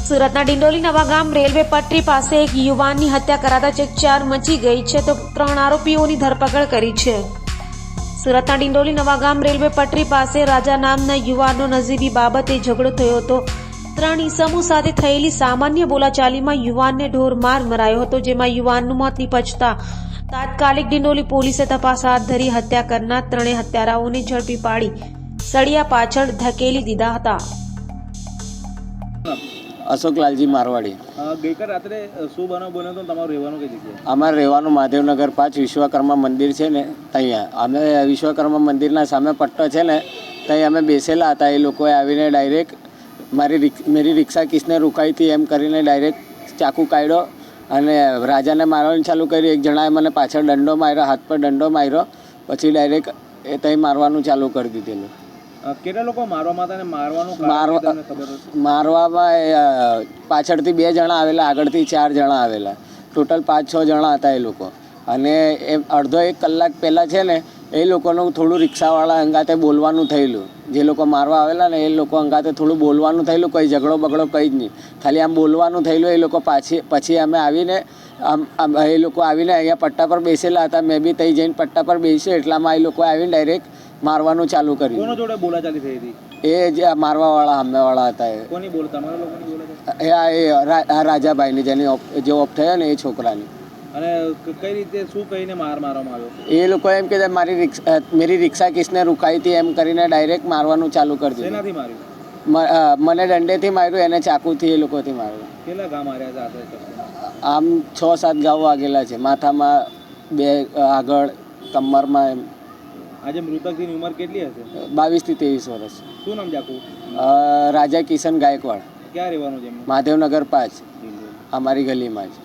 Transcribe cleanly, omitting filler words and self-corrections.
સુરતના ડિંડોલી નવાગામ રેલવે પટરી પાસે એક યુવાનની હત્યા કરાતા ચકચાર મચી ગઈ છે તો 3 આરોપીઓની ધરપકડ કરી છે। સુરતના ડિંડોલી નવાગામ રેલવે પટરી પાસે રાજા નામના યુવાનનો નજીબી બાબતે ઝઘડો થયો હતો। 3 ઈસમો સાથે થયેલી સામાન્ય બોલાચાલીમાં યુવાનને ઢોરમાર મરાયો હતો, જેમાં યુવાનનું મોત નીપજતા તાત્કાલિક ડિંડોલી પોલીસે તપાસ હાથ ધરી હત્યા કરનાર 3 હત્યારાઓને ઝડપી પાડી સળિયા પાછળ ધકેલી દીધા હતા। અશોક લાલજી મારવાડી। ગઈકાલ રાત્રે શું બનાવ બન્યો તો તમારું રહેવાનું કઈ જગ્યાએ? અમારે રહેવાનું મહાદેવનગર 5 વિશ્વકર્મા મંદિર છે ને ત્યાં। અમે વિશ્વકર્મા મંદિરના સામે પટ્ટો છે ને ત્યાં અમે બેસેલા હતા। એ લોકોએ આવીને ડાયરેક્ટ મેરી રિક્ષા કિસને રૂકાઈ હતી એમ કરીને ડાયરેક્ટ ચાકુ કાઢ્યો અને રાજાને મારવાનું ચાલુ કર્યું। એક જણાએ મને પાછળ દંડો માર્યો, હાથ પર દંડો માર્યો, પછી ડાયરેક્ટ એ ત્યાં મારવાનું ચાલુ કરી દીધેલું। કેટલા લોકો મારવામાં હતા અને મારવાનું કારણ તમને ખબર હતી? મારવામાં પાછળથી 2 જણા આવેલા, આગળથી 4 જણા આવેલા, ટોટલ 5-6 જણા હતા એ લોકો। અને એ અડધો 1 કલાક પહેલાં છે ને એ લોકોનું થોડું રિક્ષાવાળા અંગાતે બોલવાનું થયેલું। જે લોકો મારવા આવેલા ને એ લોકો અંગાતે થોડું બોલવાનું થયેલું, કંઈ ઝઘડો બગડો કંઈ જ નહીં, ખાલી આમ બોલવાનું થયેલું। એ લોકો પછી અમે આવીને એ લોકો આવીને અહીંયા પટ્ટા પર બેસેલા હતા। મેં બી ત્યાં જઈને પટ્ટા પર બેસ્યો એટલામાં એ લોકો આવીને ડાયરેક્ટ મારવાનું ચાલુ કર્યું। કોનો જોડે બોલાચાલી થઈ હતી? એ જે મારવાવાળા સામેવાળા હતા એ કોની બોલ? તમારા લોકોની બોલાચાલી? એ રાજાભાઈની જેની જે ઓફ થયો ને એ છોકરાની। અને કઈ રીતે શું કહીને મારવામાં આવ્યો? એ લોકો એમ કે મેરી રિક્ષા કિસને રૂકાઈ હતી એમ કરીને ડાયરેક્ટ મારવાનું ચાલુ કરી દીધું। શેનાથી માર્યું? મને દંડેથી માર્યું, એને ચાકુથી એ લોકોથી માર્યું। કેટલા ઘા માર્યા હતા? આમ 6-7 ઘાવ વાગેલા છે, માથામાં 2 આગળ, કમરમાં એમ। આજે મૃતકની ઉંમર કેટલી હશે? 22 થી 23 વર્ષ। શું નામ જાકુ? રાજા કિશન ગાયકવાડ। ક્યાં રહેવાનું છે? મહાદેવનગર 5 અમારી ગલીમાં જ।